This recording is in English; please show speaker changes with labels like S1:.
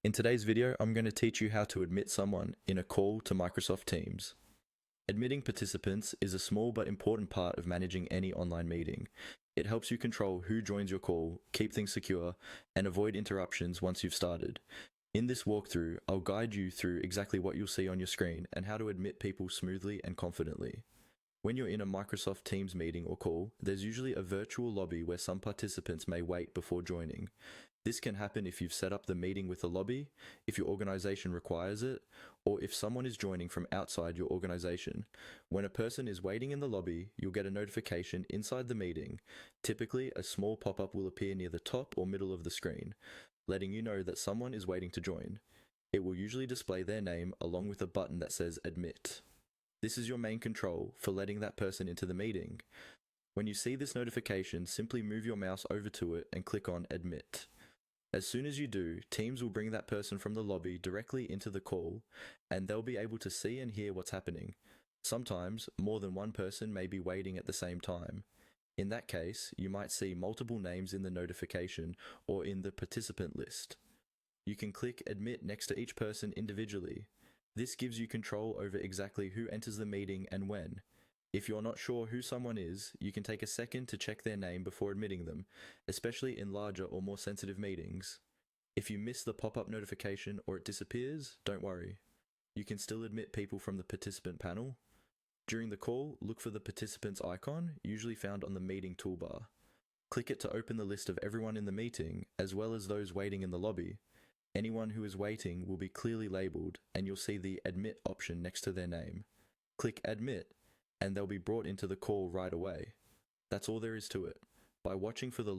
S1: In today's video, I'm going to teach you how to admit someone in a call to Microsoft Teams. Admitting participants is a small but important part of managing any online meeting. It helps you control who joins your call, keep things secure, and avoid interruptions once you've started. In this walkthrough, I'll guide you through exactly what you'll see on your screen and how to admit people smoothly and confidently. When you're in a Microsoft Teams meeting or call, there's usually a virtual lobby where some participants may wait before joining. This can happen if you've set up the meeting with a lobby, if your organization requires it, or if someone is joining from outside your organization. When a person is waiting in the lobby, you'll get a notification inside the meeting. Typically, a small pop-up will appear near the top or middle of the screen, letting you know that someone is waiting to join. It will usually display their name along with a button that says Admit. This is your main control for letting that person into the meeting. When you see this notification, simply move your mouse over to it and click on Admit. As soon as you do, Teams will bring that person from the lobby directly into the call, and they'll be able to see and hear what's happening. Sometimes, more than one person may be waiting at the same time. In that case, you might see multiple names in the notification or in the participant list. You can click Admit next to each person individually. This gives you control over exactly who enters the meeting and when. If you're not sure who someone is, you can take a second to check their name before admitting them, especially in larger or more sensitive meetings. If you miss the pop-up notification or it disappears, don't worry. You can still admit people from the participant panel. During the call, look for the participants icon, usually found on the meeting toolbar. Click it to open the list of everyone in the meeting, as well as those waiting in the lobby. Anyone who is waiting will be clearly labeled, and you'll see the Admit option next to their name. Click Admit, and they'll be brought into the call right away. That's all there is to it. By watching for the